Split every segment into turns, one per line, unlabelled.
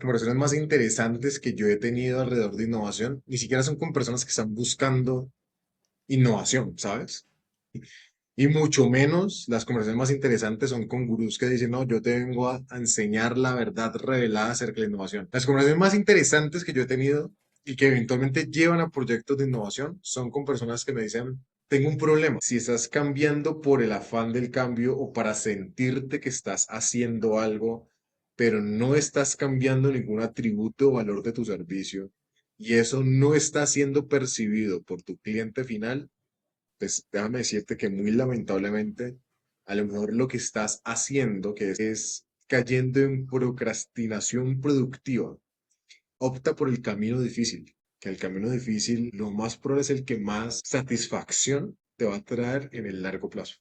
conversaciones más interesantes que yo he tenido alrededor de innovación, ni siquiera son con personas que están buscando innovación, ¿sabes? Y mucho menos las conversaciones más interesantes son con gurús que dicen, no, yo te vengo a enseñar la verdad revelada acerca de la innovación. Las conversaciones más interesantes que yo he tenido y que eventualmente llevan a proyectos de innovación son con personas que me dicen, tengo un problema. Si estás cambiando por el afán del cambio o para sentirte que estás haciendo algo, pero no estás cambiando ningún atributo o valor de tu servicio, y eso no está siendo percibido por tu cliente final, pues déjame decirte que muy lamentablemente, a lo mejor lo que estás haciendo, es cayendo en procrastinación productiva. Opta por el camino difícil, que el camino difícil lo más probable es el que más satisfacción te va a traer en el largo plazo.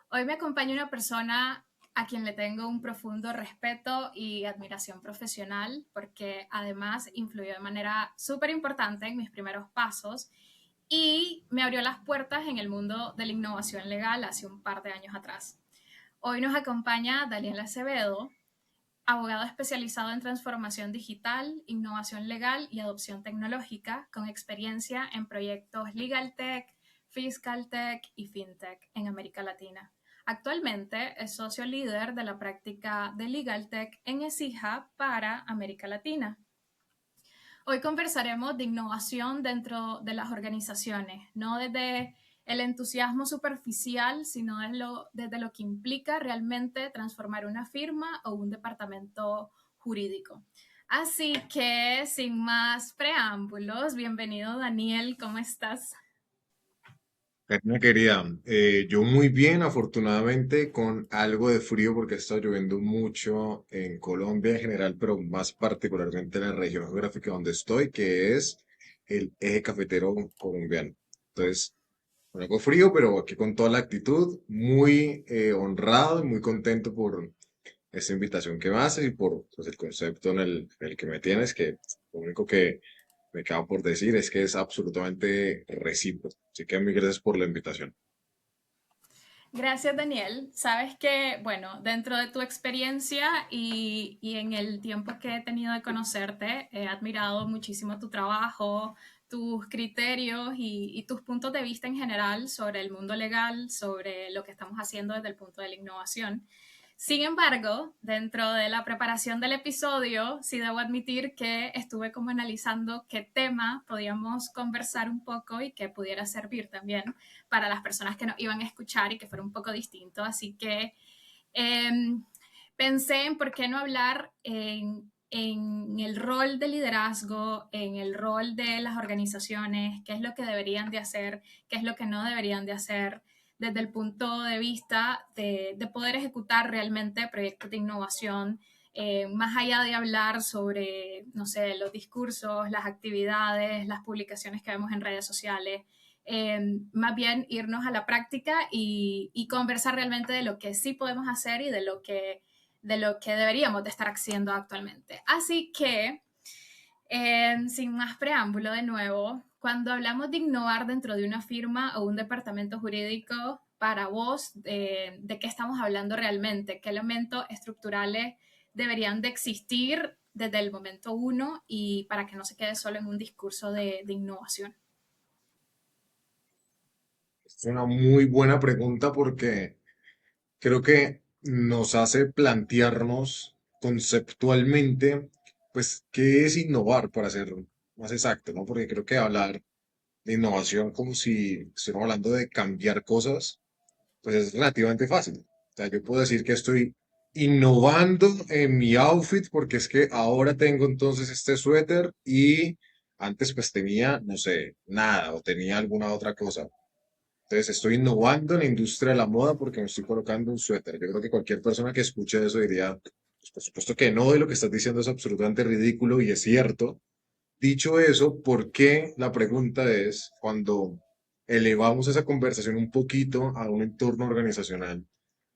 Hoy me acompaña una persona a quien le tengo un profundo respeto y admiración profesional, porque además influyó de manera súper importante en mis primeros pasos y me abrió las puertas en el mundo de la innovación legal hace un par de años atrás. Hoy nos acompaña Daniel Acevedo, abogado especializado en transformación digital, innovación legal y adopción tecnológica, con experiencia en proyectos Legal Tech, Fiscal Tech y FinTech en América Latina. Actualmente es socio líder de la práctica de Legal Tech en ESIJA para América Latina. Hoy conversaremos de innovación dentro de las organizaciones, no desde el entusiasmo superficial, sino desde lo que implica realmente transformar una firma o un departamento jurídico. Así que, sin más preámbulos, bienvenido Daniel, ¿cómo estás?
Karina querida, yo muy bien, afortunadamente, con algo de frío porque está lloviendo mucho en Colombia en general, pero más particularmente en la región geográfica donde estoy, que es el eje cafetero colombiano. Entonces, con algo frío, pero aquí con toda la actitud, muy honrado y muy contento por esta invitación que me haces y por pues, el concepto en el que me tienes, que lo único que me acabo por decir es que es absolutamente recíproco. Así que mil gracias por la invitación.
Gracias, Daniel. Sabes que, bueno, dentro de tu experiencia y en el tiempo que he tenido de conocerte, he admirado muchísimo tu trabajo, tus criterios y tus puntos de vista en general sobre el mundo legal, sobre lo que estamos haciendo desde el punto de la innovación. Sin embargo, dentro de la preparación del episodio, sí debo admitir que estuve como analizando qué tema podíamos conversar un poco y que pudiera servir también para las personas que nos iban a escuchar y que fuera un poco distinto. Así que eh, pensé en por qué no hablar en el rol de liderazgo, en el rol de las organizaciones, qué es lo que deberían de hacer, qué es lo que no deberían de hacer, desde el punto de vista de poder ejecutar realmente proyectos de innovación, más allá de hablar sobre, no sé, los discursos, las actividades, las publicaciones que vemos en redes sociales, más bien irnos a la práctica y conversar realmente de lo que sí podemos hacer y de lo que deberíamos de estar haciendo actualmente. Así que, sin más preámbulo de nuevo, cuando hablamos de innovar dentro de una firma o un departamento jurídico, para vos, ¿de qué estamos hablando realmente? ¿Qué elementos estructurales deberían de existir desde el momento uno y para que no se quede solo en un discurso de innovación?
Es una muy buena pregunta porque creo que nos hace plantearnos conceptualmente, pues, qué es innovar para ser más exacto, ¿no? Porque creo que hablar de innovación como si estuviéramos hablando de cambiar cosas, pues es relativamente fácil. O sea, yo puedo decir que estoy innovando en mi outfit porque es que ahora tengo entonces este suéter y antes pues tenía, no sé, nada o tenía alguna otra cosa. Entonces estoy innovando en la industria de la moda porque me estoy colocando un suéter. Yo creo que cualquier persona que escuche eso diría, pues por supuesto que no, y lo que estás diciendo es absolutamente ridículo y es cierto. Dicho eso, ¿por qué? La pregunta es, cuando elevamos esa conversación un poquito a un entorno organizacional,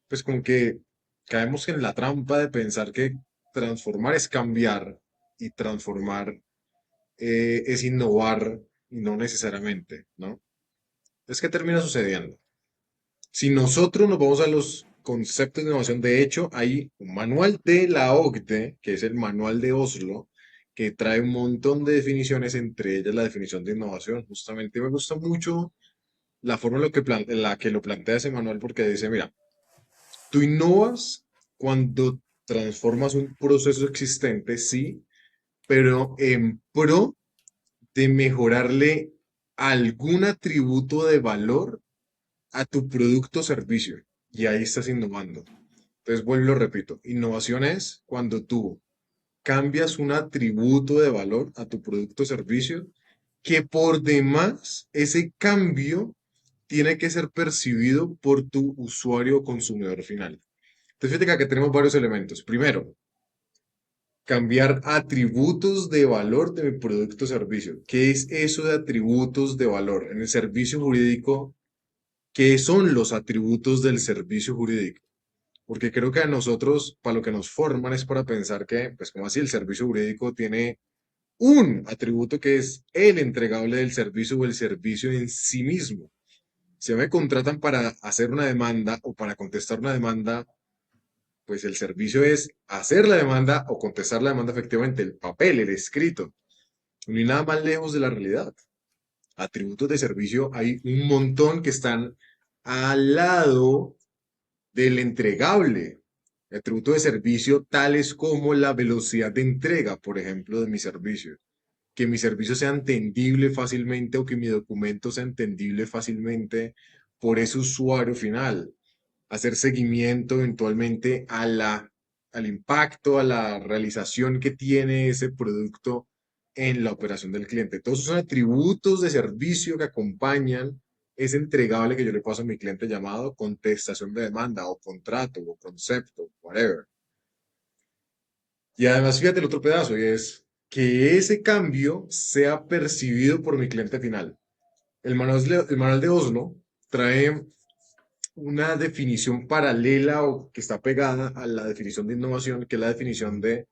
pues como que caemos en la trampa de pensar que transformar es cambiar y transformar es innovar y no necesariamente, ¿no? Entonces, ¿qué termina sucediendo? Si nosotros nos vamos a los conceptos de innovación. De hecho, hay un manual de la OCDE, que es el manual de Oslo, que trae un montón de definiciones, entre ellas la definición de innovación. Justamente me gusta mucho la forma en en la que lo plantea ese manual, porque dice, mira, tú innovas cuando transformas un proceso existente, sí, pero en pro de mejorarle algún atributo de valor a tu producto o servicio. Y ahí estás innovando. Entonces, vuelvo y lo repito, innovación es cuando tú cambias un atributo de valor a tu producto o servicio, que por demás ese cambio tiene que ser percibido por tu usuario o consumidor final. Entonces, fíjate que acá tenemos varios elementos. Primero, cambiar atributos de valor de mi producto o servicio. ¿Qué es eso de atributos de valor? En el servicio jurídico, ¿qué son los atributos del servicio jurídico? Porque creo que a nosotros, para lo que nos forman es para pensar que, pues como así, el servicio jurídico tiene un atributo que es el entregable del servicio o el servicio en sí mismo. Si me contratan para hacer una demanda o para contestar una demanda, pues el servicio es hacer la demanda o contestar la demanda efectivamente, el papel, el escrito. Ni nada más lejos de la realidad. Atributos de servicio hay un montón que están al lado del entregable. Atributos de servicio tales como la velocidad de entrega, por ejemplo, de mi servicio. Que mi servicio sea entendible fácilmente o que mi documento sea entendible fácilmente por ese usuario final. Hacer seguimiento eventualmente al impacto, a la realización que tiene ese producto en la operación del cliente. Todos esos son atributos de servicio que acompañan ese entregable que yo le paso a mi cliente llamado contestación de demanda o contrato o concepto, whatever. Y además, fíjate el otro pedazo, y es que ese cambio sea percibido por mi cliente final. El manual de Oslo trae una definición paralela o que está pegada a la definición de innovación, que es la definición de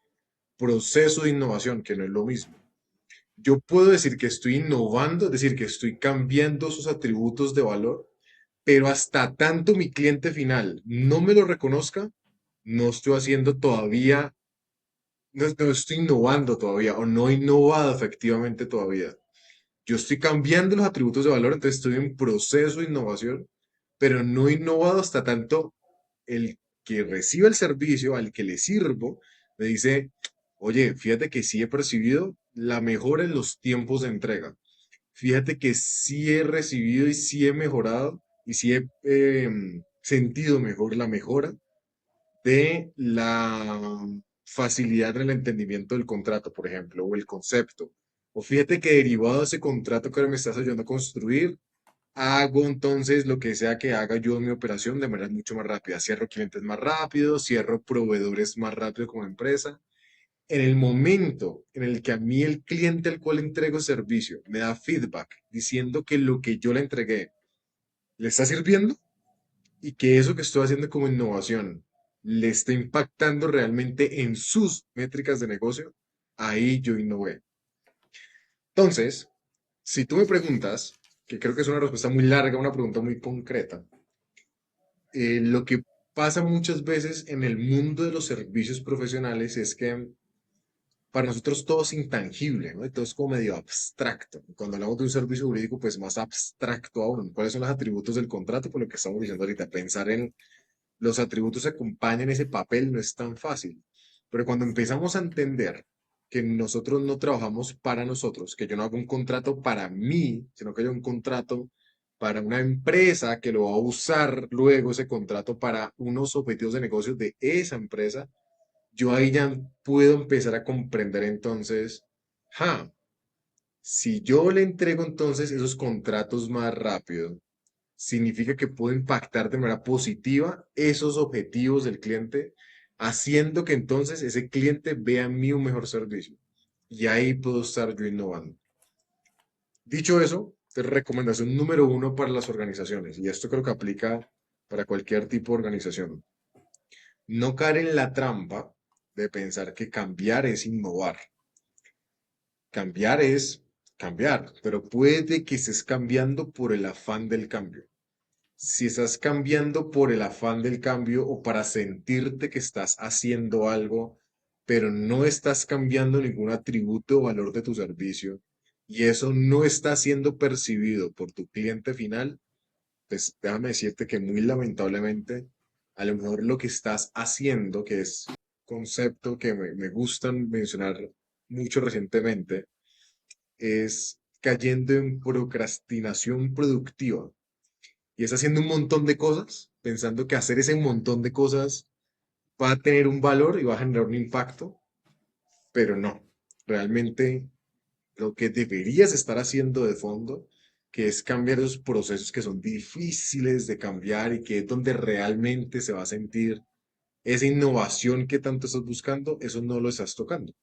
proceso de innovación, que no es lo mismo. Yo puedo decir que estoy innovando, es decir, que estoy cambiando sus atributos de valor, pero hasta tanto mi cliente final no me lo reconozca, no estoy haciendo todavía, no estoy innovando todavía o no he innovado efectivamente todavía. Yo estoy cambiando los atributos de valor, entonces estoy en proceso de innovación, pero no he innovado hasta tanto el que recibe el servicio, al que le sirvo, me dice, oye, fíjate que sí he percibido la mejora en los tiempos de entrega. Fíjate que sí he recibido y sí he mejorado y sí he sentido mejor la mejora de la facilidad en el entendimiento del contrato, por ejemplo, o el concepto. O fíjate que derivado de ese contrato que ahora me estás ayudando a construir, hago entonces lo que sea que haga yo en mi operación de manera mucho más rápida. Cierro clientes más rápido, cierro proveedores más rápido como empresa. En el momento en el que a mí el cliente al cual entrego servicio me da feedback diciendo que lo que yo le entregué le está sirviendo y que eso que estoy haciendo como innovación le está impactando realmente en sus métricas de negocio, ahí yo innové. Entonces, si tú me preguntas, que creo que es una respuesta muy larga, una pregunta muy concreta, lo que pasa muchas veces en el mundo de los servicios profesionales es que para nosotros todo es intangible, ¿no? Y todo es como medio abstracto. Cuando hablamos de un servicio jurídico, pues más abstracto aún. ¿Cuáles son los atributos del contrato? Por lo que estamos diciendo ahorita, pensar en los atributos que acompañan ese papel no es tan fácil. Pero cuando empezamos a entender que nosotros no trabajamos para nosotros, que yo no hago un contrato para mí, sino que hay un contrato para una empresa que lo va a usar luego ese contrato para unos objetivos de negocios de esa empresa, yo ahí ya puedo empezar a comprender entonces, si yo le entrego entonces esos contratos más rápido, significa que puedo impactar de manera positiva esos objetivos del cliente, haciendo que entonces ese cliente vea en mí un mejor servicio. Y ahí puedo estar yo innovando. Dicho eso, recomendación número uno para las organizaciones, y esto creo que aplica para cualquier tipo de organización. No caer en la trampa de pensar que cambiar es innovar. Cambiar es cambiar, pero puede que estés cambiando por el afán del cambio. si estás cambiando por el afán del cambio o para sentirte que estás haciendo algo, pero no estás cambiando ningún atributo o valor de tu servicio, y eso no está siendo percibido por tu cliente final, pues déjame decirte que muy lamentablemente, a lo mejor lo que estás haciendo, que es concepto que me gustan mencionar mucho recientemente, es cayendo en procrastinación productiva y es haciendo un montón de cosas, pensando que hacer ese montón de cosas va a tener un valor y va a generar un impacto, pero no. Realmente lo que deberías estar haciendo de fondo, que es cambiar esos procesos que son difíciles de cambiar y que es donde realmente se va a sentir esa innovación que tanto estás buscando, eso no lo estás tocando.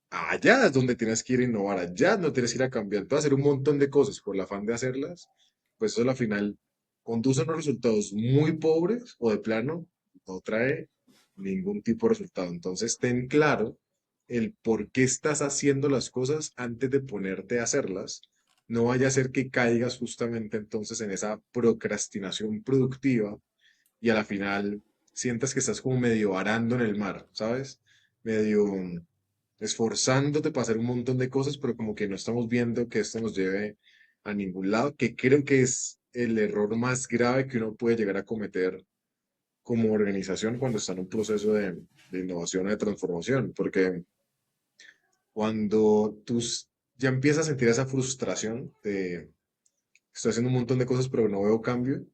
Allá es donde tienes que ir a innovar, allá no tienes que ir a cambiar. Tú vas a hacer un montón de cosas por el afán de hacerlas, pues eso al final conduce a unos resultados muy pobres o de plano no trae ningún tipo de resultado. Entonces ten claro el por qué estás haciendo las cosas antes de ponerte a hacerlas. No vaya a ser que caigas justamente entonces en esa procrastinación productiva y a la final sientas que estás como medio arando en el mar, ¿sabes? Medio esforzándote para hacer un montón de cosas, pero como que no estamos viendo que esto nos lleve a ningún lado, que creo que es el error más grave que uno puede llegar a cometer como organización cuando está en un proceso de innovación o de transformación, porque cuando ya empiezas a sentir esa frustración de estoy haciendo un montón de cosas pero no veo cambio,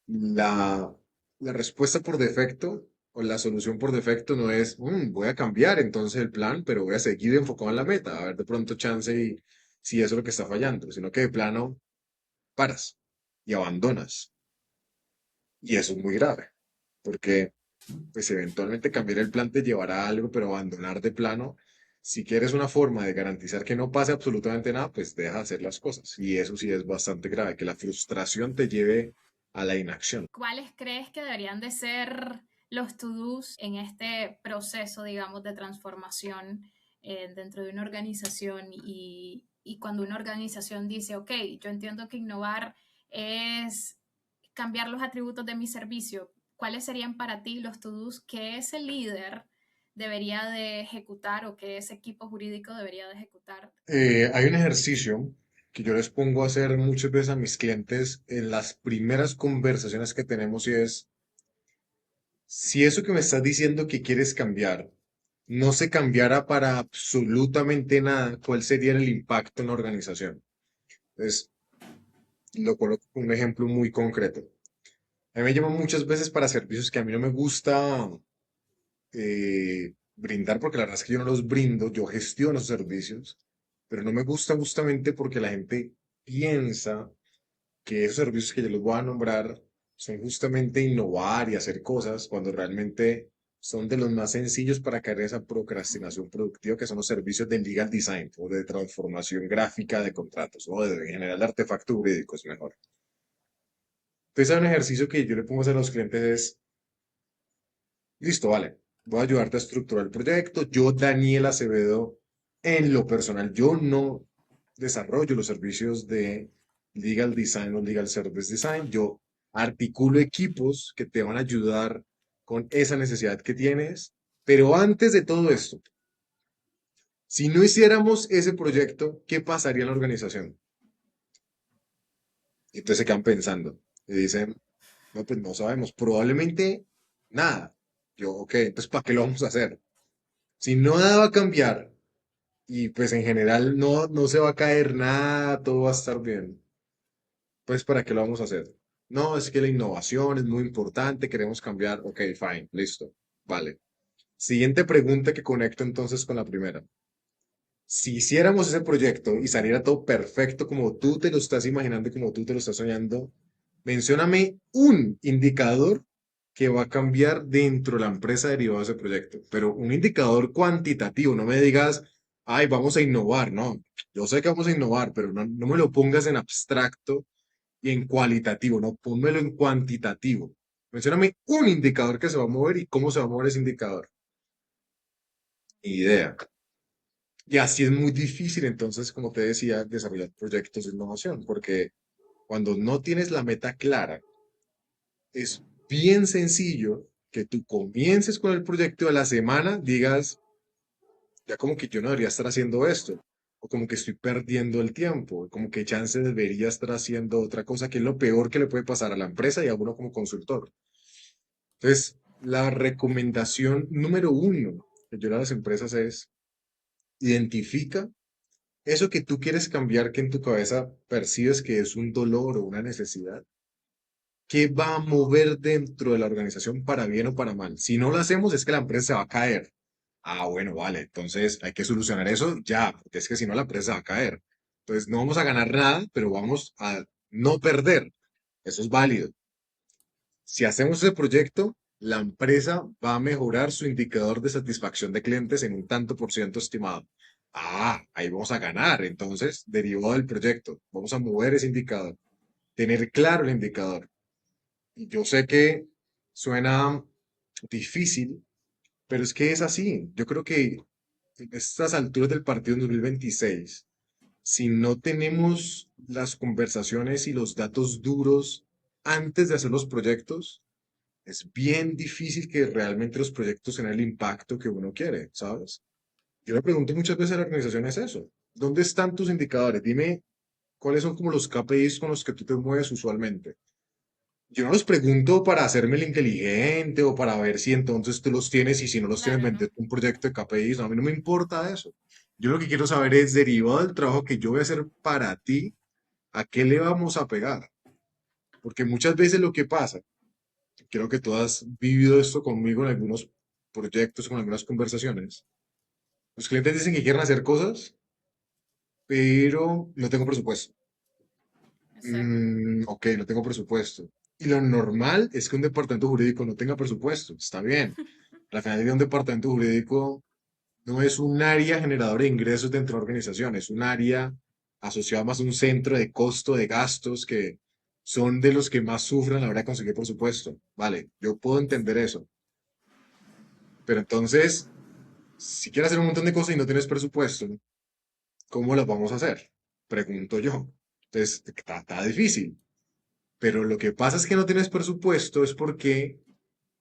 la, la respuesta por defecto o la solución por defecto no es, voy a cambiar entonces el plan, pero voy a seguir enfocado en la meta, a ver de pronto chance y si eso es lo que está fallando, sino que de plano paras y abandonas. Y eso es muy grave, porque pues eventualmente cambiar el plan te llevará a algo, pero abandonar de plano, si quieres una forma de garantizar que no pase absolutamente nada, pues deja de hacer las cosas. Y eso sí es bastante grave, que la frustración te lleve a la inacción.
¿Cuáles crees que deberían de ser los to-dos en este proceso, digamos, de transformación dentro de una organización? Y cuando una organización dice, ok, yo entiendo que innovar es cambiar los atributos de mi servicio, ¿cuáles serían para ti los to-dos que ese líder debería de ejecutar o que ese equipo jurídico debería de ejecutar?
Hay un ejercicio que yo les pongo a hacer muchas veces a mis clientes en las primeras conversaciones que tenemos y es, si eso que me estás diciendo que quieres cambiar no se cambiara para absolutamente nada, ¿cuál sería el impacto en la organización? Entonces, lo coloco con un ejemplo muy concreto. A mí me llaman muchas veces para servicios que a mí no me gusta brindar, porque la verdad es que yo no los brindo, yo gestiono esos servicios, pero no me gusta justamente porque la gente piensa que esos servicios que yo les voy a nombrar son justamente innovar y hacer cosas cuando realmente son de los más sencillos para caer en esa procrastinación productiva, que son los servicios de legal design o de transformación gráfica de contratos o de, en general de artefacto jurídico, es mejor. Entonces, hay un ejercicio que yo le pongo a hacer a los clientes es, listo, vale, voy a ayudarte a estructurar el proyecto. Yo, Daniel Acevedo, en lo personal, yo no desarrollo los servicios de Legal Design o Legal Service Design. Yo articulo equipos que te van a ayudar con esa necesidad que tienes. Pero antes de todo esto, si no hiciéramos ese proyecto, ¿qué pasaría en la organización? Y entonces se quedan pensando y dicen, no, pues no sabemos, probablemente nada. Yo, ok, entonces ¿para qué lo vamos a hacer? Si no nada va a cambiar y pues en general no se va a caer nada, todo va a estar bien, pues ¿para qué lo vamos a hacer? No, es que la innovación es muy importante, queremos cambiar, ok, fine, listo, vale. Siguiente pregunta que conecto entonces con la primera. Si hiciéramos ese proyecto y saliera todo perfecto como tú te lo estás imaginando y como tú te lo estás soñando, mencióname un indicador que va a cambiar dentro de la empresa derivado de ese proyecto, pero un indicador cuantitativo, no me digas, ay, vamos a innovar, no, yo sé que vamos a innovar, pero no me lo pongas en abstracto y en cualitativo, no, pónmelo en cuantitativo. Mencióname un indicador que se va a mover y cómo se va a mover ese indicador. Idea. Y así es muy difícil, entonces, como te decía, desarrollar proyectos de innovación, porque Cuando no tienes la meta clara, es bien sencillo que tú comiences con el proyecto y a la semana digas, ya como que yo no debería estar haciendo esto, o como que estoy perdiendo el tiempo, como que chance debería estar haciendo otra cosa, que es lo peor que le puede pasar a la empresa y a uno como consultor. Entonces, la recomendación número uno que yo le doy a las empresas es identifica eso que tú quieres cambiar, que en tu cabeza percibes que es un dolor o una necesidad. ¿Qué va a mover dentro de la organización para bien o para mal? Si no lo hacemos, es que la empresa se va a caer. Ah, bueno, vale, entonces hay que solucionar eso ya, porque es que si no, la empresa se va a caer. Entonces, no vamos a ganar nada, pero vamos a no perder. Eso es válido. Si hacemos ese proyecto, la empresa va a mejorar su indicador de satisfacción de clientes en un tanto por ciento estimado. Ah, ahí vamos a ganar. Entonces, derivado del proyecto, vamos a mover ese indicador, tener claro el indicador. Y yo sé que suena difícil, pero es que es así. Yo creo que en estas alturas del partido en 2026, si no tenemos las conversaciones y los datos duros antes de hacer los proyectos, es bien difícil que realmente los proyectos tengan el impacto que uno quiere, ¿sabes? Yo le pregunto muchas veces a la organización es eso. ¿Dónde están tus indicadores? Dime cuáles son como los KPIs con los que tú te mueves usualmente. Yo no los pregunto para hacerme el inteligente o para ver si entonces tú los tienes y si no los tienes,
Claro, ¿no?
vender un proyecto de KPIs. No, a mí no me importa eso. Yo lo que quiero saber es, derivado del trabajo que yo voy a hacer para ti, ¿a qué le vamos a pegar? Porque muchas veces lo que pasa, creo que tú has vivido esto conmigo en algunos proyectos, con algunas conversaciones. Los clientes dicen que quieren hacer cosas, pero no tengo presupuesto.
Exacto.
Ok, no tengo presupuesto. Y lo normal es que un departamento jurídico no tenga presupuesto. Está bien. Al final del día, un departamento jurídico no es un área generadora de ingresos dentro de la organización, es un área asociada más a un centro de costo de gastos que son de los que más sufren a la hora de conseguir presupuesto. Vale, yo puedo entender eso. Pero entonces, si quieres hacer un montón de cosas y no tienes presupuesto, ¿cómo las vamos a hacer? Pregunto yo. Entonces, está difícil. Pero lo que pasa es que no tienes presupuesto es porque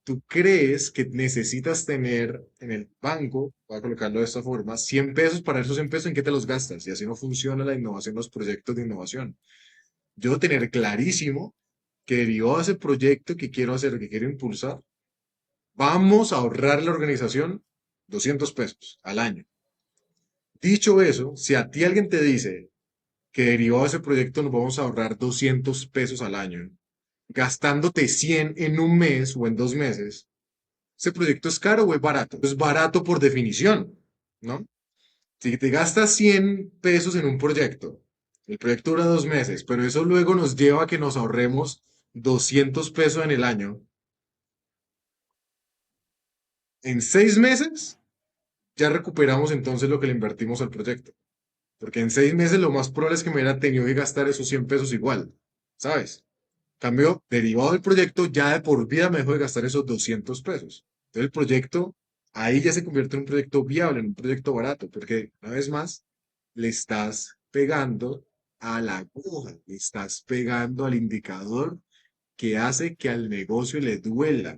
tú crees que necesitas tener en el banco, voy a colocarlo de esta forma, 100 pesos. Para esos 100 pesos, ¿en qué te los gastas? Y así no funciona la innovación, los proyectos de innovación. Yo debo tener clarísimo que derivado de ese proyecto que quiero hacer, que quiero impulsar, vamos a ahorrar la organización 200 pesos al año. Dicho eso, si a ti alguien te dice que derivado de ese proyecto nos vamos a ahorrar 200 pesos al año, gastándote 100 en un mes o en 2 meses, ¿ese proyecto es caro o es barato? Es barato por definición, ¿no? Si te gastas 100 pesos en un proyecto, el proyecto dura 2 meses, pero eso luego nos lleva a que nos ahorremos 200 pesos en el año. En 6 meses ya recuperamos entonces lo que le invertimos al proyecto. Porque en 6 meses lo más probable es que me hubiera tenido que gastar esos 100 pesos igual, ¿sabes? Cambio, derivado del proyecto, ya de por vida me dejo de gastar esos 200 pesos. Entonces el proyecto, ahí ya se convierte en un proyecto viable, en un proyecto barato, porque una vez más, le estás pegando a la aguja, le estás pegando al indicador que hace que al negocio le duela.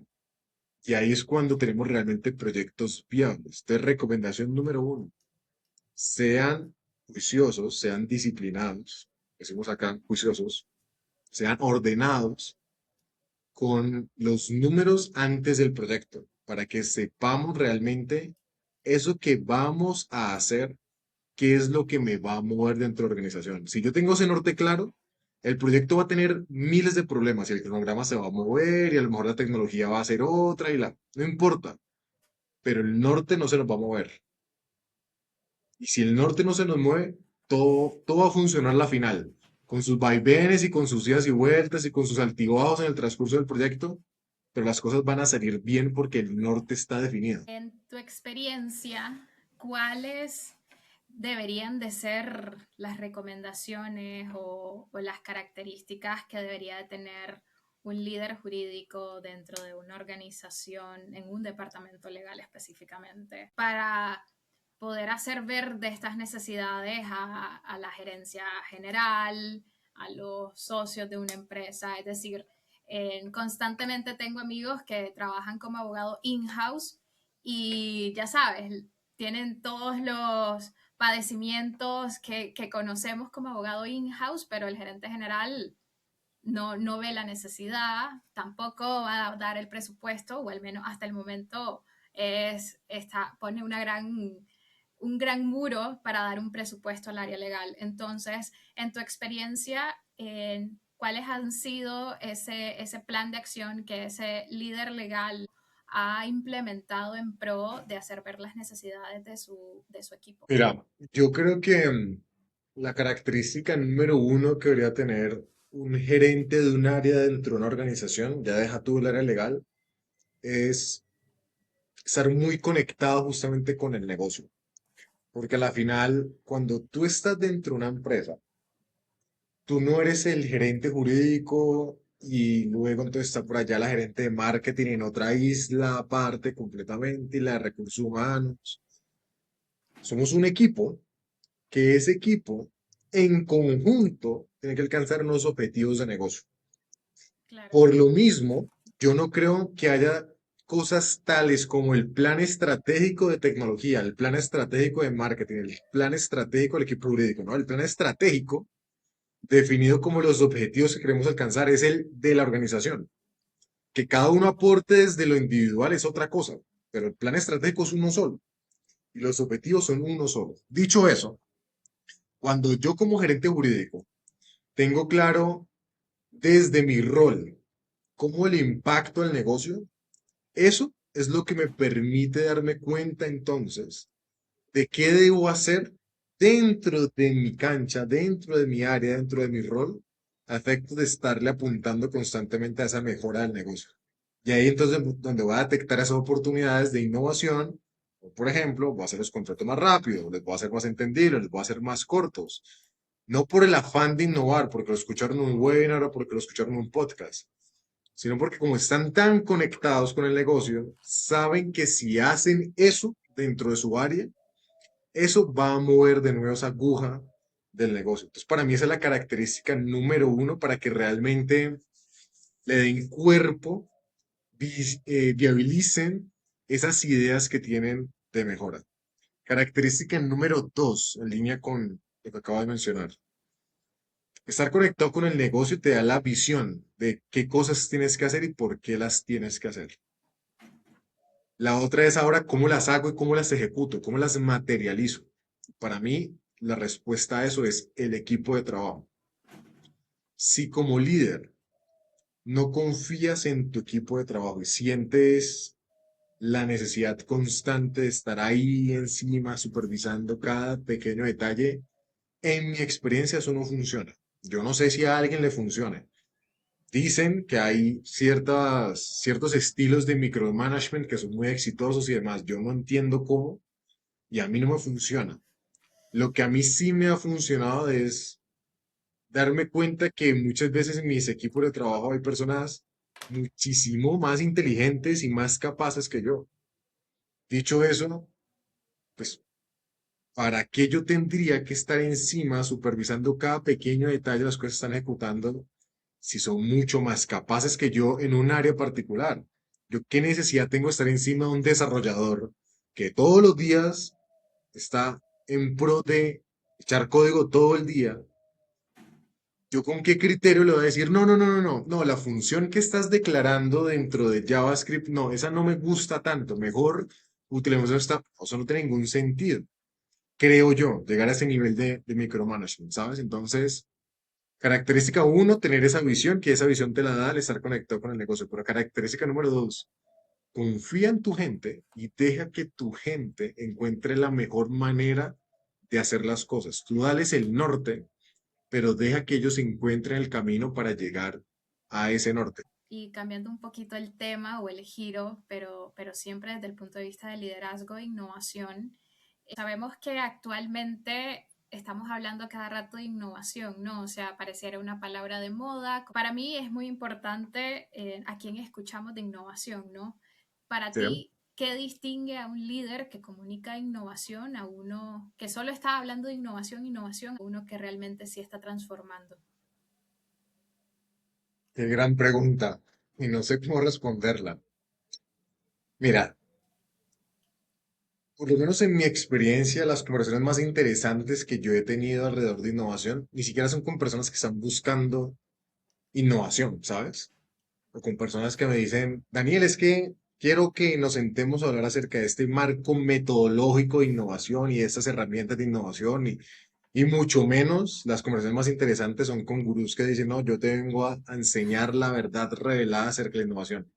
Y ahí es cuando tenemos realmente proyectos viables. Entonces, recomendación número uno, sean juiciosos, sean disciplinados, decimos acá, juiciosos, sean ordenados con los números antes del proyecto, para que sepamos realmente eso que vamos a hacer, qué es lo que me va a mover dentro de la organización. Si yo tengo ese norte claro, el proyecto va a tener miles de problemas y el cronograma se va a mover y a lo mejor la tecnología va a ser otra y no importa, pero el norte no se nos va a mover. Y si el norte no se nos mueve, todo va a funcionar a la final, con sus vaivenes y con sus idas y vueltas y con sus altibajos en el transcurso del proyecto, pero las cosas van a salir bien porque el norte está definido.
En tu experiencia, ¿cuáles deberían de ser las recomendaciones o las características que debería de tener un líder jurídico dentro de una organización, en un departamento legal específicamente, para poder hacer ver de estas necesidades a la gerencia general, a los socios de una empresa. Es decir, constantemente tengo amigos que trabajan como abogado in-house y ya sabes, tienen todos los padecimientos que conocemos como abogado in-house, pero el gerente general no ve la necesidad, tampoco va a dar el presupuesto, o al menos hasta el momento pone un gran muro para dar un presupuesto al área legal. Entonces, en tu experiencia, ¿cuáles han sido ese plan de acción que ese líder legal ha implementado en pro de hacer ver las necesidades de su equipo?
Mira, yo creo que la característica número uno que debería tener un gerente de un área dentro de una organización, ya deja tú el área legal, es estar muy conectado justamente con el negocio. Porque a la final, cuando tú estás dentro de una empresa, tú no eres el gerente jurídico y luego entonces está por allá la gerente de marketing en otra isla aparte completamente y la de recursos humanos. Somos un equipo que ese equipo en conjunto tiene que alcanzar unos objetivos de negocio.
Claro,
Por lo mismo, yo no creo que haya cosas tales como el plan estratégico de tecnología, el plan estratégico de marketing, el plan estratégico del equipo jurídico, ¿no? El plan estratégico definido como los objetivos que queremos alcanzar es el de la organización. Que cada uno aporte desde lo individual es otra cosa, pero el plan estratégico es uno solo y los objetivos son uno solo. Dicho eso, cuando yo como gerente jurídico tengo claro desde mi rol cómo le impacto al negocio, eso es lo que me permite darme cuenta entonces de qué debo hacer dentro de mi cancha, dentro de mi área, dentro de mi rol, a efecto de estarle apuntando constantemente a esa mejora del negocio. Y ahí entonces donde voy a detectar esas oportunidades de innovación, o por ejemplo, voy a hacer los contratos más rápidos, les voy a hacer más entendibles, les voy a hacer más cortos. No por el afán de innovar, porque lo escucharon en un webinar o porque lo escucharon en un podcast, sino porque como están tan conectados con el negocio, saben que si hacen eso dentro de su área, eso va a mover de nuevo esa aguja del negocio. Entonces, para mí esa es la característica número uno para que realmente le den cuerpo, viabilicen esas ideas que tienen de mejora. Característica número dos, en línea con lo que acabo de mencionar. Estar conectado con el negocio te da la visión de qué cosas tienes que hacer y por qué las tienes que hacer. La otra es ahora cómo las hago y cómo las ejecuto, cómo las materializo. Para mí, la respuesta a eso es el equipo de trabajo. Si como líder no confías en tu equipo de trabajo y sientes la necesidad constante de estar ahí encima, supervisando cada pequeño detalle, en mi experiencia eso no funciona. Yo no sé si a alguien le funcione. Dicen que hay ciertos estilos de micromanagement que son muy exitosos y demás. Yo no entiendo cómo y a mí no me funciona. Lo que a mí sí me ha funcionado es darme cuenta que muchas veces en mis equipos de trabajo hay personas muchísimo más inteligentes y más capaces que yo. Dicho eso, pues, ¿para qué yo tendría que estar encima supervisando cada pequeño detalle de las cosas que están ejecutando si son mucho más capaces que yo en un área particular? Yo qué necesidad tengo de estar encima de un desarrollador que todos los días está en pro de echar código todo el día. ¿Yo con qué criterio le voy a decir, no, no, no, no, no, no, la función que estás declarando dentro de JavaScript, no, esa no me gusta tanto, mejor utilicemos esta, o sea, no tiene ningún sentido, creo yo, llegar a ese nivel de micromanagement, ¿sabes? Entonces, característica uno, tener esa visión, que esa visión te la da al estar conectado con el negocio, pero característica número dos, confía en tu gente y deja que tu gente encuentre la mejor manera de hacer las cosas. Tú dales el norte, pero deja que ellos encuentren el camino para llegar a ese norte.
Y cambiando un poquito el tema o el giro, pero siempre desde el punto de vista de liderazgo e innovación, sabemos que actualmente estamos hablando cada rato de innovación, ¿no? O sea, pareciera una palabra de moda. Para mí es muy importante a quién escuchamos de innovación, ¿no? Para
¿Sí?
ti, ¿qué distingue a un líder que comunica innovación a uno que solo está hablando de innovación, innovación, a uno que realmente sí está transformando?
Qué gran pregunta. Y no sé cómo responderla. Mira, por lo menos en mi experiencia, las conversaciones más interesantes que yo he tenido alrededor de innovación, ni siquiera son con personas que están buscando innovación, ¿sabes? O con personas que me dicen, Daniel, es que quiero que nos sentemos a hablar acerca de este marco metodológico de innovación y de estas herramientas de innovación y mucho menos las conversaciones más interesantes son con gurús que dicen, no, yo te vengo a enseñar la verdad revelada acerca de la innovación.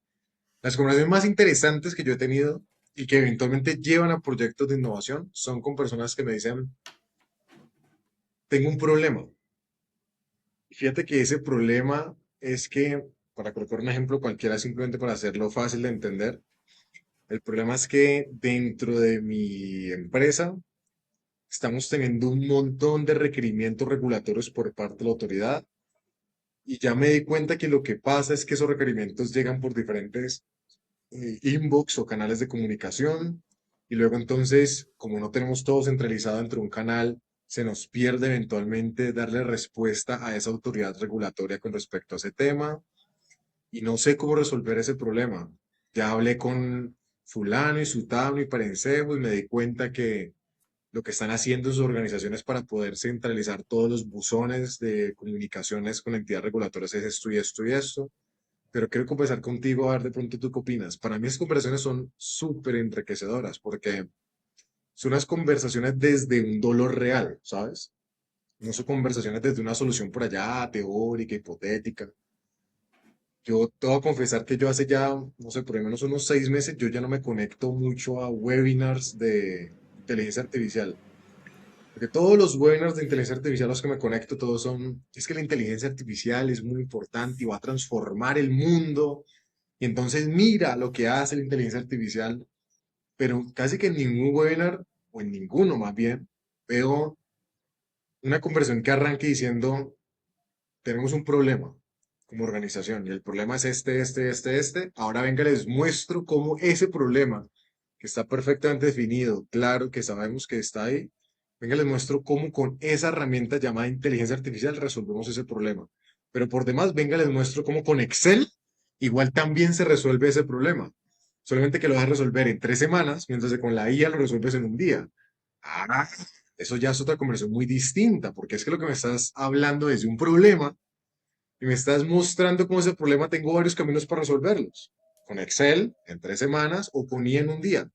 Las conversaciones más interesantes que yo he tenido y que eventualmente llevan a proyectos de innovación son con personas que me dicen, tengo un problema. Y fíjate que ese problema es que, para colocar un ejemplo cualquiera, simplemente para hacerlo fácil de entender, el problema es que dentro de mi empresa estamos teniendo un montón de requerimientos regulatorios por parte de la autoridad y ya me di cuenta que lo que pasa es que esos requerimientos llegan por diferentes inbox o canales de comunicación y luego entonces, como no tenemos todo centralizado dentro de un canal, se nos pierde eventualmente darle respuesta a esa autoridad regulatoria con respecto a ese tema y no sé cómo resolver ese problema. Ya hablé con fulano y sutano y parencejo y me di cuenta que lo que están haciendo sus organizaciones para poder centralizar todos los buzones de comunicaciones con entidades regulatorias es esto y esto y esto. Pero quiero conversar contigo a ver de pronto tú qué opinas. Para mí esas conversaciones son súper enriquecedoras porque son unas conversaciones desde un dolor real, ¿sabes? No son conversaciones desde una solución por allá, teórica, hipotética. Yo te voy a confesar que yo hace ya, no sé, por lo menos unos 6 meses, yo ya no me conecto mucho a webinars de inteligencia artificial. Porque todos los webinars de inteligencia artificial a los que me conecto, todos son, es que la inteligencia artificial es muy importante y va a transformar el mundo. Y entonces mira lo que hace la inteligencia artificial, pero casi que en ningún webinar, o en ninguno más bien, veo una conversación que arranque diciendo, tenemos un problema como organización y el problema es este. Ahora venga, les muestro cómo ese problema, que está perfectamente definido, claro que sabemos que está ahí, venga, les muestro cómo con esa herramienta llamada inteligencia artificial resolvemos ese problema. Pero por demás, venga, les muestro cómo con Excel igual también se resuelve ese problema. Solamente que lo vas a resolver en 3 semanas, mientras que con la IA lo resuelves en un día. Ah, eso ya es otra conversación muy distinta, porque es que lo que me estás hablando es de un problema y me estás mostrando cómo ese problema tengo varios caminos para resolverlos. Con Excel en 3 semanas o con IA en un día.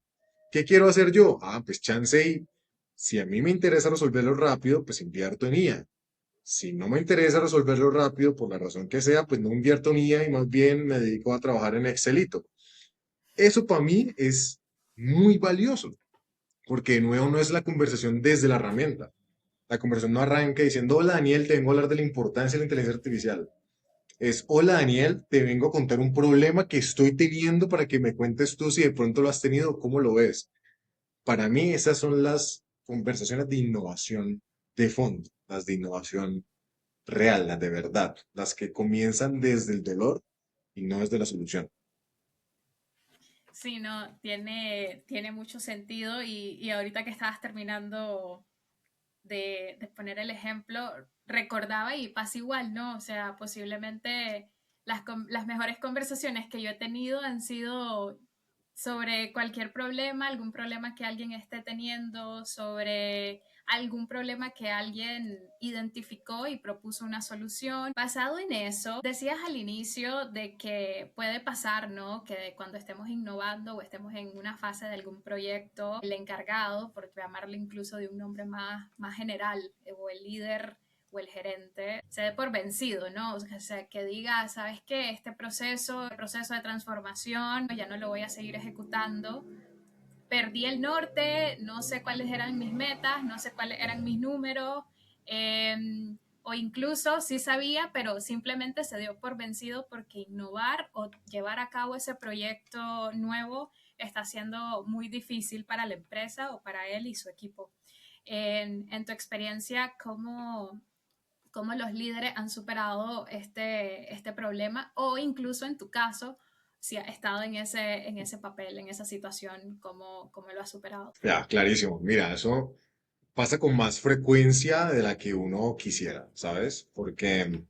¿Qué quiero hacer yo? Ah, pues chance y si a mí me interesa resolverlo rápido, pues invierto en IA. Si no me interesa resolverlo rápido, por la razón que sea, pues no invierto en IA y más bien me dedico a trabajar en Excelito. Eso para mí es muy valioso, porque de nuevo no es la conversación desde la herramienta. La conversación no arranca diciendo, hola Daniel, te vengo a hablar de la importancia de la inteligencia artificial. Es, hola Daniel, te vengo a contar un problema que estoy teniendo para que me cuentes tú si de pronto lo has tenido, cómo lo ves. Para mí esas son las conversaciones de innovación de fondo, las de innovación real, las de verdad, las que comienzan desde el dolor y no desde la solución.
Sí, no, tiene mucho sentido y ahorita que estabas terminando de poner el ejemplo, recordaba y pasa igual, ¿no? O sea, posiblemente las mejores conversaciones que yo he tenido han sido sobre cualquier problema, algún problema que alguien esté teniendo, sobre algún problema que alguien identificó y propuso una solución. Basado en eso, decías al inicio de que puede pasar, ¿no? Que cuando estemos innovando o estemos en una fase de algún proyecto, el encargado, por llamarle incluso de un nombre más general, o el líder o el gerente se dé por vencido, ¿no? O sea, que diga, ¿sabes qué? Este proceso, el proceso de transformación, ya no lo voy a seguir ejecutando. Perdí el norte, no sé cuáles eran mis metas, no sé cuáles eran mis números, eh, o incluso sí sabía, pero simplemente se dio por vencido porque innovar o llevar a cabo ese proyecto nuevo está siendo muy difícil para la empresa o para él y su equipo. En tu experiencia, cómo los líderes han superado este problema o incluso en tu caso, si has estado en ese papel, en esa situación, cómo lo has superado.
Ya, clarísimo. Mira, eso pasa con más frecuencia de la que uno quisiera, ¿sabes? Porque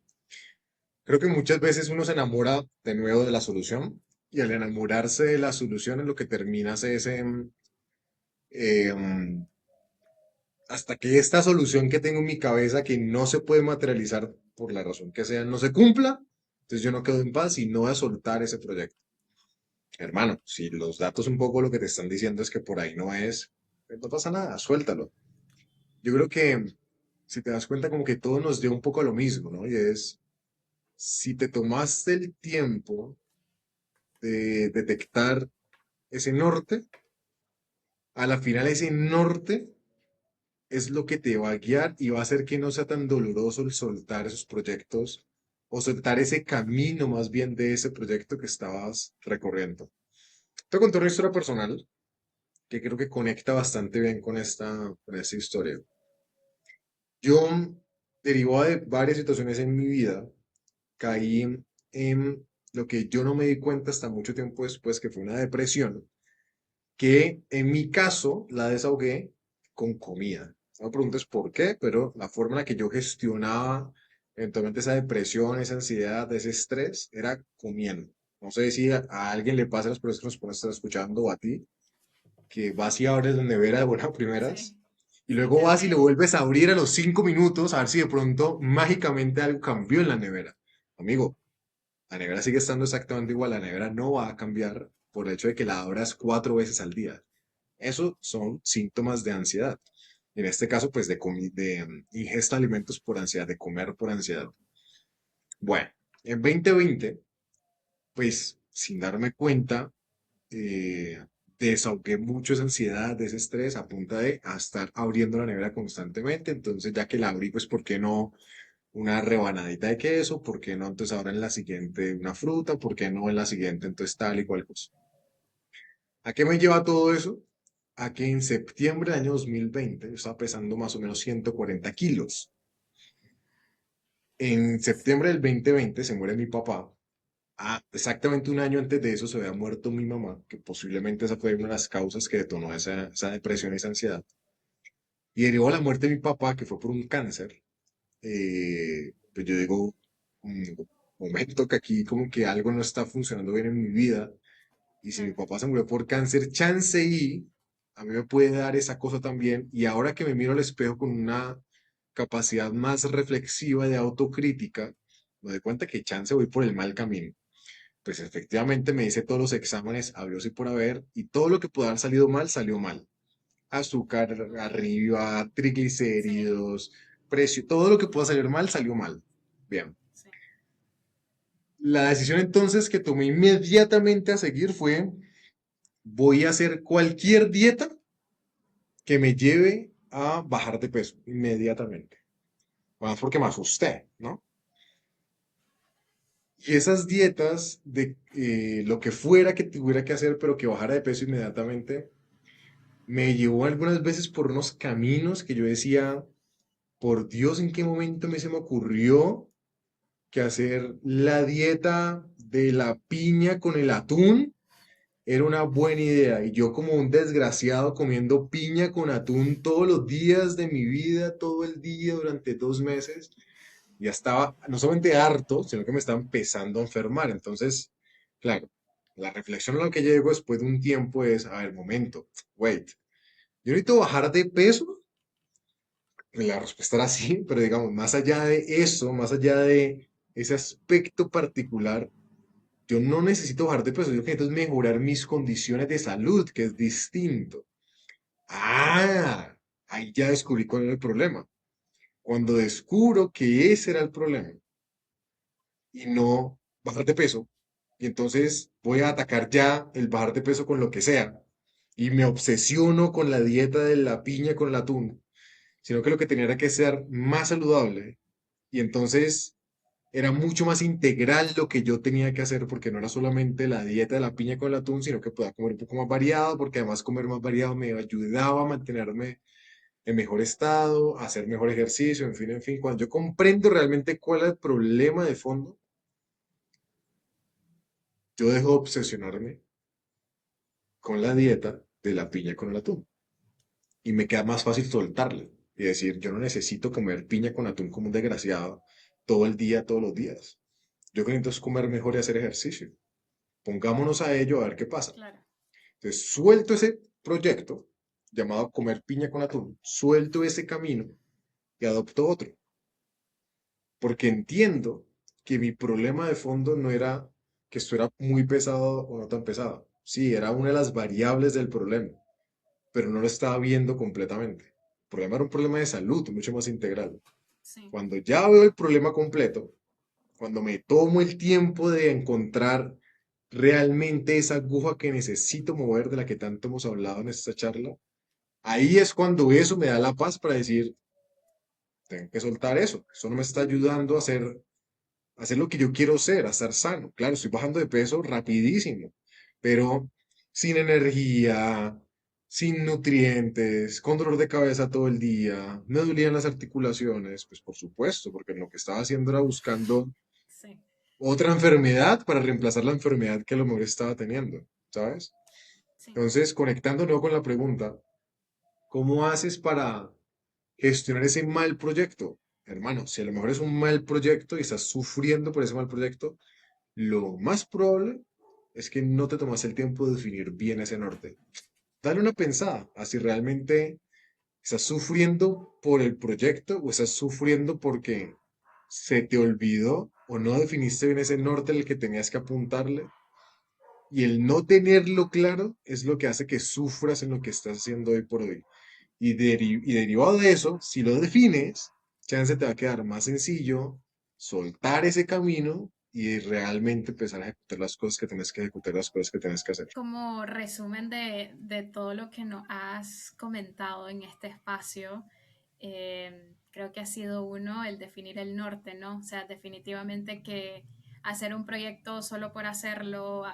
Creo que muchas veces uno se enamora de nuevo de la solución y al enamorarse de la solución es lo que terminas es hasta que esta solución que tengo en mi cabeza que no se puede materializar por la razón que sea no se cumpla, entonces yo no quedo en paz y no voy a soltar ese proyecto. Hermano, si los datos un poco lo que te están diciendo es que por ahí no es, pues no pasa nada, suéltalo. Yo creo que si te das cuenta como que todo nos dio un poco a lo mismo, ¿no? Y es, si te tomaste el tiempo de detectar ese norte, a la final ese norte es lo que te va a guiar y va a hacer que no sea tan doloroso el soltar esos proyectos o soltar ese camino más bien de ese proyecto que estabas recorriendo. Te conté una historia personal que creo que conecta bastante bien con esta historia. Yo, derivado de varias situaciones en mi vida, caí en lo que yo no me di cuenta hasta mucho tiempo después, que fue una depresión, que en mi caso la desahogué con comida. No me preguntes por qué, pero la forma en la que yo gestionaba eventualmente esa depresión, esa ansiedad, ese estrés, era comiendo. No sé si a alguien le pasa a las personas que nos pueden estar escuchando o a ti, que vas y abres la nevera de buenas primeras
Sí,
y
sí,
luego vas y lo
terrible.
vuelves a abrir a los 5 minutos a ver si de pronto mágicamente algo cambió en la nevera. Amigo, la nevera sigue estando exactamente igual, la nevera no va a cambiar por el hecho de que la abras 4 veces al día. Eso son síntomas de ansiedad. En este caso, pues de ingesta de alimentos por ansiedad, de comer por ansiedad. Bueno, en 2020, pues sin darme cuenta, eh, desahogué mucho esa ansiedad, ese estrés a punta de a estar abriendo la nevera constantemente. Entonces, ya que la abrí, pues, ¿por qué no una rebanadita de queso? ¿Por qué no entonces ahora en la siguiente una fruta? ¿Por qué no en la siguiente entonces tal y cual cosa? ¿A qué me lleva todo eso? A que en septiembre del año 2020 yo estaba pesando más o menos 140 kilos. En septiembre del 2020 se muere mi papá. Exactamente un año antes de eso se había muerto mi mamá, que posiblemente esa fue una de las causas que detonó esa depresión y esa ansiedad. Y derivó a la muerte de mi papá, que fue por un cáncer. Pues yo digo, un momento que aquí como que algo no está funcionando bien en mi vida. Y si mi
Claro.
papá se murió por cáncer, chance y a mí me puede dar esa cosa también. Y ahora que me miro al espejo con una capacidad más reflexiva de autocrítica, me doy cuenta que chance voy por el mal camino. Pues efectivamente me hice todos los exámenes, habidos y por haber, y todo lo que pudo haber salido mal, salió mal. Azúcar arriba,
Sí,
triglicéridos, precio, todo lo que pueda salir mal, salió mal. Bien.
sí.
La decisión entonces que tomé inmediatamente a seguir fue, voy a hacer cualquier dieta que me lleve a bajar de peso inmediatamente. Más porque me asusté, ¿no? Y esas dietas de lo que fuera que tuviera que hacer, pero que bajara de peso inmediatamente, me llevó algunas veces por unos caminos que yo decía, por Dios, ¿en qué momento se me ocurrió que hacer la dieta de la piña con el atún era una buena idea? Y yo como un desgraciado comiendo piña con atún todos los días de mi vida, todo el día, durante 2 meses, ya estaba no solamente harto, sino que me estaba empezando a enfermar. Entonces, claro, la reflexión a la que llego después de un tiempo es, a ver, momento, wait, yo necesito bajar de peso. La respuesta era sí, pero digamos, más allá de eso, más allá de ese aspecto particular, yo no necesito bajar de peso, yo necesito es mejorar mis condiciones de salud, que es distinto. Ah, ahí ya descubrí cuál era el problema. Cuando descubro que ese era el problema y no bajar de peso, y entonces voy a atacar ya el bajar de peso con lo que sea, y me obsesiono con la dieta de la piña con el atún, sino que lo que tenía era que ser más saludable, y entonces era mucho más integral lo que yo tenía que hacer porque no era solamente la dieta de la piña con el atún, sino que podía comer un poco más variado, porque además comer más variado me ayudaba a mantenerme en mejor estado, a hacer mejor ejercicio, en fin, en fin. Cuando yo comprendo realmente cuál es el problema de fondo, yo dejo de obsesionarme con la dieta de la piña con el atún y me queda más fácil soltarla y decir, yo no necesito comer piña con atún como un desgraciado todo el día, todos los días. Yo que necesito es comer mejor y hacer ejercicio. Pongámonos a ello a ver qué pasa.
claro,
Entonces, suelto ese proyecto llamado Comer piña con atún, suelto ese camino y adopto otro, porque entiendo que mi problema de fondo no era que esto era muy pesado o no tan pesado. Sí, era una de las variables del problema, pero no lo estaba viendo completamente. El problema era un problema de salud, mucho más integral.
sí,
Cuando ya veo el problema completo, cuando me tomo el tiempo de encontrar realmente esa aguja que necesito mover de la que tanto hemos hablado en esta charla, ahí es cuando eso me da la paz para decir, tengo que soltar eso. Eso no me está ayudando a hacer lo que yo quiero ser, a estar sano. Claro, estoy bajando de peso rapidísimo, pero sin energía, sin nutrientes, con dolor de cabeza todo el día, me dolían las articulaciones, pues por supuesto, porque lo que estaba haciendo era buscando
sí,
otra enfermedad para reemplazar la enfermedad que a lo mejor estaba teniendo, ¿sabes?
sí.
Entonces, conectando nuevo con la pregunta, ¿cómo haces para gestionar ese mal proyecto? Hermano, si a lo mejor es un mal proyecto y estás sufriendo por ese mal proyecto, lo más probable es que no te tomas el tiempo de definir bien ese norte. Dale una pensada a si realmente estás sufriendo por el proyecto o estás sufriendo porque se te olvidó o no definiste bien ese norte al que tenías que apuntarle. Y el no tenerlo claro es lo que hace que sufras en lo que estás haciendo hoy por hoy. Y derivado de eso, si lo defines, chance te va a quedar más sencillo soltar ese camino y realmente empezar a ejecutar las cosas que tienes que ejecutar, las cosas que tienes que hacer.
Como resumen de todo lo que nos has comentado en este espacio, creo que ha sido uno el definir el norte, ¿no? O sea, definitivamente que hacer un proyecto solo por hacerlo,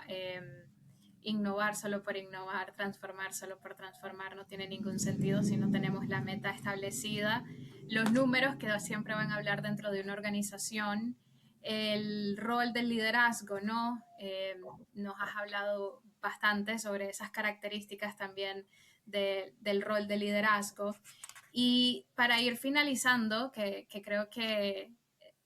innovar solo por innovar, transformar solo por transformar, no tiene ningún sentido si no tenemos la meta establecida. Los números que siempre van a hablar dentro de una organización, el rol del liderazgo, ¿no? Nos has hablado bastante sobre esas características también del rol de liderazgo. Y para ir finalizando, que creo que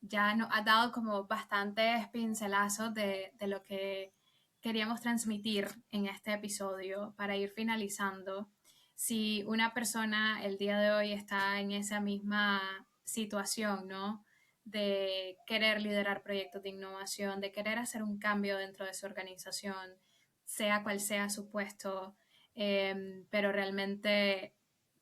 ya nos ha dado como bastantes pincelazos de lo que queríamos transmitir en este episodio, para ir finalizando, si una persona el día de hoy está en esa misma situación, ¿no? De querer liderar proyectos de innovación, de querer hacer un cambio dentro de su organización, sea cual sea su puesto, pero realmente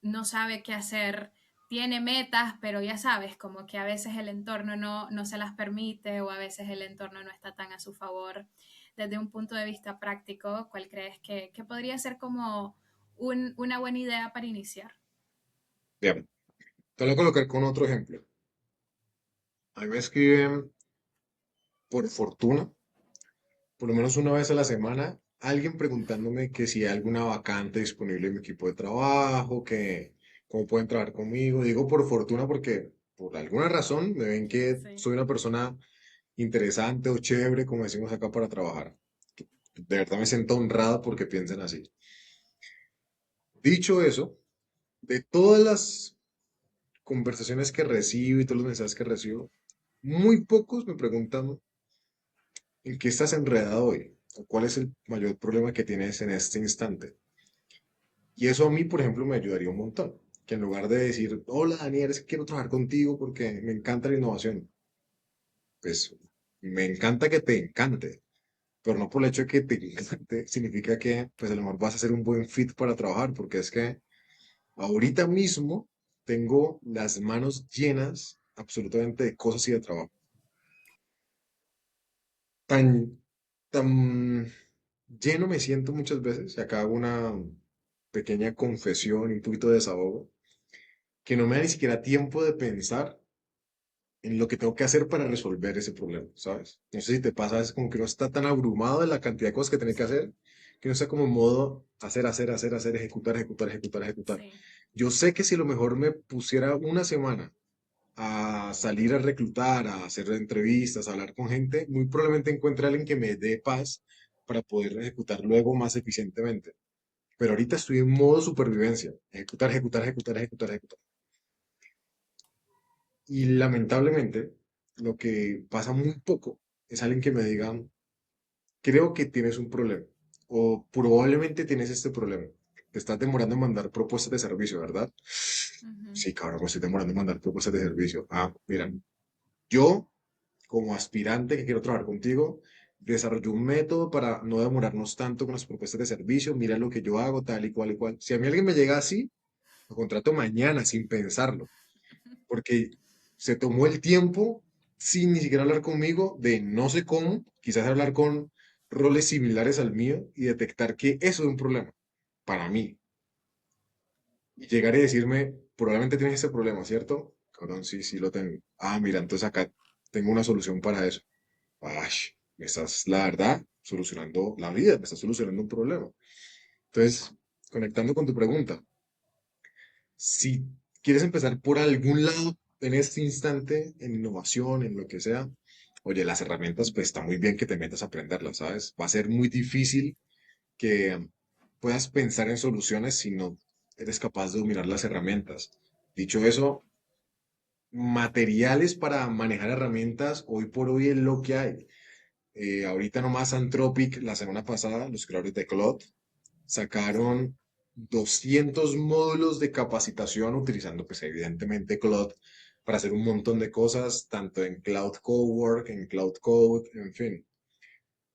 no sabe qué hacer, tiene metas, pero ya sabes, como que a veces el entorno no se las permite o a veces el entorno no está tan a su favor. Desde un punto de vista práctico, ¿cuál crees que podría ser como una buena idea para iniciar?
Bien, te lo voy a colocar con otro ejemplo. A mí me escriben, por fortuna, por lo menos una vez a la semana, alguien preguntándome que si hay alguna vacante disponible en mi equipo de trabajo, que cómo pueden trabajar conmigo. Digo por fortuna porque por alguna razón me ven que
Sí,
soy una persona interesante o chévere, como decimos acá, para trabajar. De verdad me siento honrado porque piensen así. Dicho eso, de todas las conversaciones que recibo y todos los mensajes que recibo, muy pocos me preguntan en qué estás enredado hoy o cuál es el mayor problema que tienes en este instante. Y eso a mí, por ejemplo, me ayudaría un montón. Que en lugar de decir, hola Daniel, es que quiero trabajar contigo porque me encanta la innovación, pues me encanta que te encante, pero no por el hecho de que te encante, significa que pues a lo mejor vas a ser un buen fit para trabajar, porque es que ahorita mismo tengo las manos llenas absolutamente de cosas y de trabajo. Tan, tan lleno me siento muchas veces, y acá hago una pequeña confesión y un poquito de desahogo, que no me da ni siquiera tiempo de pensar en lo que tengo que hacer para resolver ese problema, ¿sabes? No sé si te pasa, es como que uno está tan abrumado de la cantidad de cosas que tiene que
sí,
hacer, que uno está como en modo hacer, ejecutar, ejecutar, ejecutar, ejecutar.
sí,
Yo sé que si a lo mejor me pusiera una semana a salir a reclutar, a hacer entrevistas, a hablar con gente, muy probablemente encuentre a alguien que me dé paz para poder ejecutar luego más eficientemente. Pero ahorita estoy en modo supervivencia, ejecutar, ejecutar, ejecutar, ejecutar, ejecutar. Y lamentablemente, lo que pasa muy poco es alguien que me diga, creo que tienes un problema o probablemente tienes este problema. Te estás demorando en mandar propuestas de servicio, ¿verdad?
Ujú.
Sí, cabrón, me estoy demorando en mandar propuestas de servicio. Ah, mira, yo como aspirante que quiero trabajar contigo, desarrollé un método para no demorarnos tanto con las propuestas de servicio. Mira lo que yo hago, tal y cual y cual. Si a mí alguien me llega así, lo contrato mañana sin pensarlo, porque se tomó el tiempo sin ni siquiera hablar conmigo de no sé cómo, quizás hablar con roles similares al mío y detectar que eso es un problema para mí. Y llegar y decirme, probablemente tienes ese problema, ¿cierto? Cabrón, sí, sí lo tengo. Ah, mira, entonces acá tengo una solución para eso. Ash, me estás, la verdad, solucionando la vida, me estás solucionando un problema. Entonces, conectando con tu pregunta, si quieres empezar por algún lado en este instante, en innovación, en lo que sea, oye, las herramientas, pues está muy bien que te metas a aprenderlas, ¿sabes? Va a ser muy difícil que puedas pensar en soluciones si no eres capaz de dominar las herramientas. Dicho eso, materiales para manejar herramientas, hoy por hoy es lo que hay. Ahorita nomás Anthropic, la semana pasada, los creadores de Claude,
Sí,
sacaron 200 módulos de capacitación utilizando, pues evidentemente, Claude para hacer un montón de cosas, tanto en Cloud Cowork, en Cloud Code, en fin.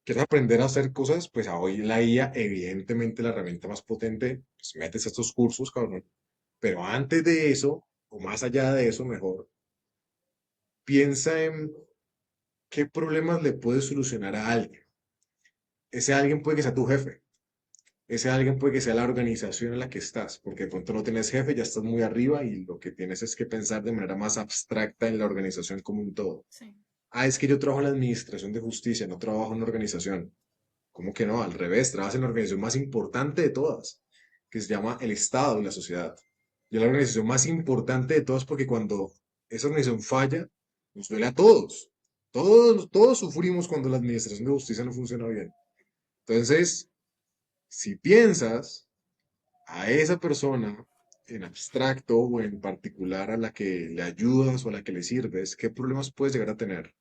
¿Quieres aprender a hacer cosas? Pues a hoy la IA, evidentemente la herramienta más potente, pues metes estos cursos, cabrón. Pero antes de eso, o más allá de eso, mejor, piensa en qué problemas le puedes solucionar a alguien. Ese alguien puede que sea tu jefe. Ese alguien puede que sea la organización en la que estás, porque de pronto no tienes jefe, ya estás muy arriba y lo que tienes es que pensar de manera más abstracta en la organización como un todo.
sí,
Ah, es que yo trabajo en la administración de justicia, no trabajo en una organización. ¿Cómo que no? Al revés, trabajas en la organización más importante de todas, que se llama el Estado y la sociedad. Y es la organización más importante de todas porque cuando esa organización falla, nos duele a todos. Todos sufrimos cuando la administración de justicia no funciona bien. Entonces, si piensas a esa persona en abstracto o en particular a la que le ayudas o a la que le sirves, qué problemas puedes llegar a tener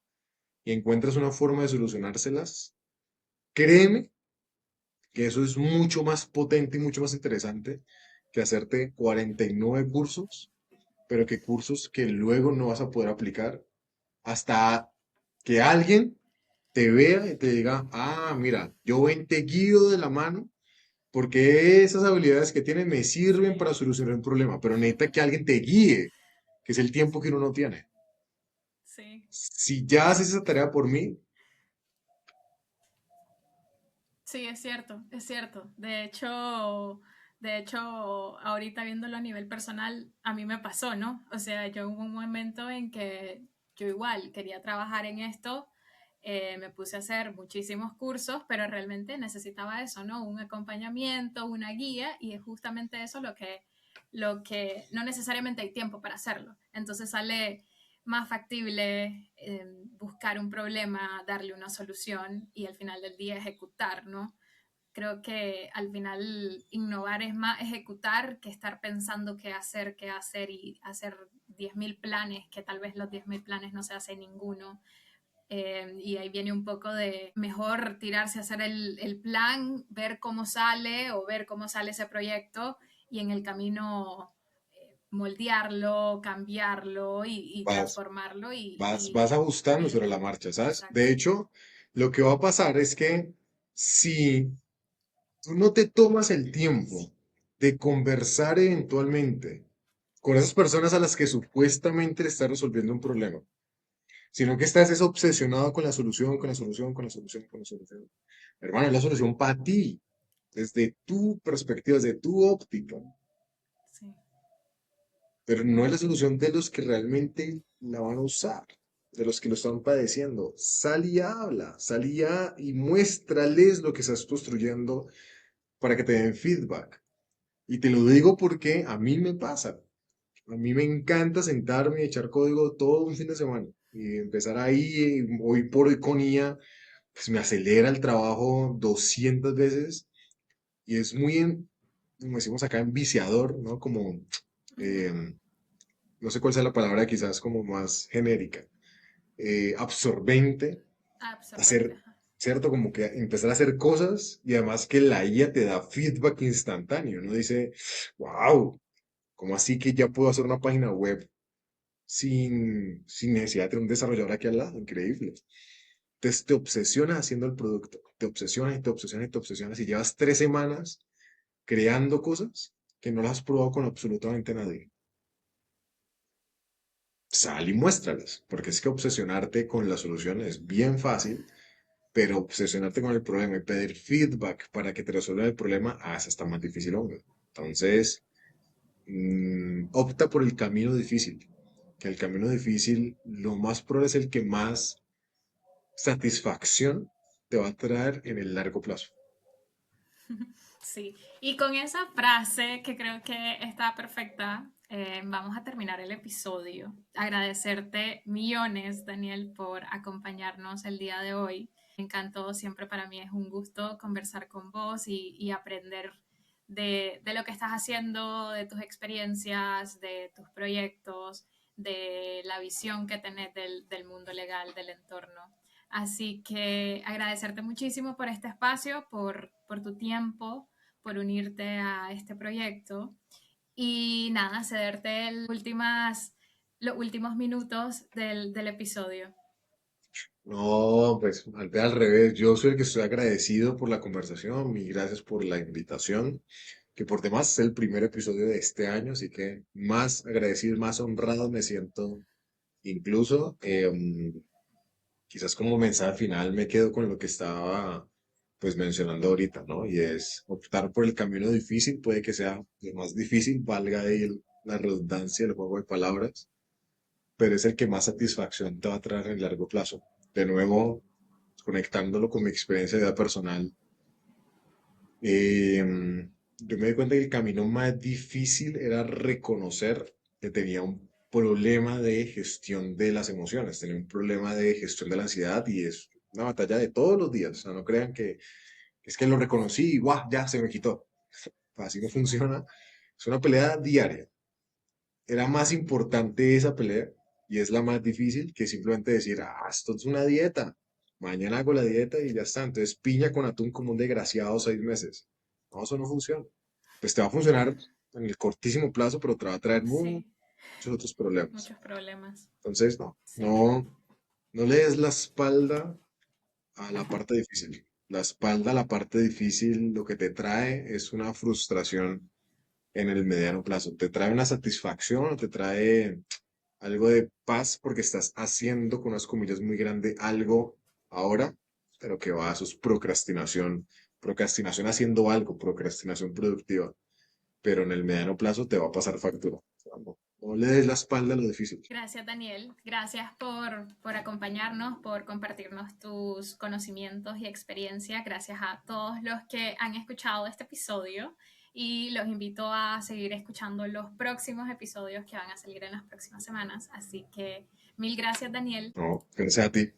y encuentras una forma de solucionárselas, créeme que eso es mucho más potente y mucho más interesante que hacerte 49 cursos, pero que cursos que luego no vas a poder aplicar hasta que alguien te vea y te diga, ah, mira, yo ven, te guío de la mano porque esas habilidades que tienes me sirven
sí.
para solucionar un problema, pero necesita que alguien te guíe, que es el tiempo que uno no tiene.
Sí,
Si ya haces esa tarea por mí,
sí, es cierto, es cierto. De hecho, ahorita viéndolo a nivel personal, a mí me pasó, ¿no? O sea, yo hubo un momento en que yo igual quería trabajar en esto, me puse a hacer muchísimos cursos, pero realmente necesitaba eso, ¿no? Un acompañamiento, una guía, y es justamente eso lo que no necesariamente hay tiempo para hacerlo. Entonces sale más factible buscar un problema, darle una solución y al final del día ejecutar, ¿no? Creo que al final innovar es más ejecutar que estar pensando qué hacer y hacer 10.000 planes, que tal vez los 10.000 planes no se hace ninguno. Y ahí viene un poco de mejor tirarse a hacer el plan, ver cómo sale o ver cómo sale ese proyecto y en el camino moldearlo, cambiarlo y
vas,
transformarlo
vas ajustando sobre la
y
marcha, ¿sabes? De
exacto.
hecho, lo que va a pasar es que si tú no te tomas el tiempo de conversar eventualmente con esas personas a las que supuestamente le estás resolviendo un problema, sino que estás es obsesionado con la solución, con la solución, con la solución, con la solución. Hermano, es la solución para ti, desde tu perspectiva, desde tu óptica,
Sí.
pero no es la solución de los que realmente la van a usar, de los que lo están padeciendo. Sal y habla, sal y muéstrales lo que estás construyendo para que te den feedback. Y te lo digo porque a mí me pasa. A mí me encanta sentarme y echar código todo un fin de semana y empezar ahí, hoy por hoy con IA, pues me acelera el trabajo 200 veces y es muy, como decimos acá, enviciador, ¿no? Como,
Ujú.
eh, no sé cuál sea la palabra, quizás como más genérica, absorbente,
Absolutamente.
hacer, ¿cierto? Como que empezar a hacer cosas y además que la IA te da feedback instantáneo. Uno dice, wow, ¿cómo así que ya puedo hacer una página web sin necesidad de tener un desarrollador aquí al lado? Increíble. Entonces te obsesionas haciendo el producto, te obsesionas y te obsesionas y te obsesionas y llevas 3 semanas creando cosas que no las has probado con absolutamente nadie. Sal y muéstralas, porque es que obsesionarte con la solución es bien fácil, pero obsesionarte con el problema y pedir feedback para que te resuelvan el problema, eso está más difícil, hombre. Entonces, opta por el camino difícil, que el camino difícil lo más probable es el que más satisfacción te va a traer en el largo plazo.
Sí, y con esa frase que creo que está perfecta, vamos a terminar el episodio. Agradecerte millones, Daniel, por acompañarnos el día de hoy. Me encantó, siempre para mí es un gusto conversar con vos y aprender de lo que estás haciendo, de tus experiencias, de tus proyectos, de la visión que tenés del mundo legal, del entorno. Así que agradecerte muchísimo por este espacio, por tu tiempo, por unirte a este proyecto y nada, cederte los últimos minutos del episodio.
No, pues al revés, yo soy el que estoy agradecido por la conversación y gracias por la invitación, que por demás es el primer episodio de este año, así que más agradecido, más honrado me siento incluso. Quizás como mensaje final me quedo con lo que estaba pues mencionando ahorita, ¿no? Y es optar por el camino difícil, puede que sea lo más difícil, valga ahí la redundancia, el juego de palabras, pero es el que más satisfacción te va a traer en el largo plazo. De nuevo, conectándolo con mi experiencia de vida personal, yo me di cuenta que el camino más difícil era reconocer que tenía un problema de gestión de las emociones, tenía un problema de gestión de la ansiedad y es una batalla de todos los días. O sea, no crean que es que lo reconocí y ¡guau! Ya se me quitó. Así no
Sí.
funciona. Es una pelea diaria. Era más importante esa pelea y es la más difícil que simplemente decir, esto es una dieta. Mañana hago la dieta y ya está. Entonces, piña con atún como un desgraciado 6 meses. No, eso no funciona. Pues te va a funcionar en el cortísimo plazo, pero te va a traer muchos
Sí,
otros problemas.
muchos problemas.
Entonces,
Sí,
no le des la espalda a la parte difícil. La espalda a la parte difícil lo que te trae es una frustración en el mediano plazo. Te trae una satisfacción o te trae algo de paz porque estás haciendo con unas comillas muy grande algo ahora, pero que va a sus procrastinación haciendo algo, procrastinación productiva, pero en el mediano plazo te va a pasar factura. O sea, no le des la espalda a lo difícil.
gracias Daniel, gracias por acompañarnos, por compartirnos tus conocimientos y experiencia, gracias a todos los que han escuchado este episodio y los invito a seguir escuchando los próximos episodios que van a salir en las próximas semanas. Así que mil gracias Daniel.
No, gracias a ti.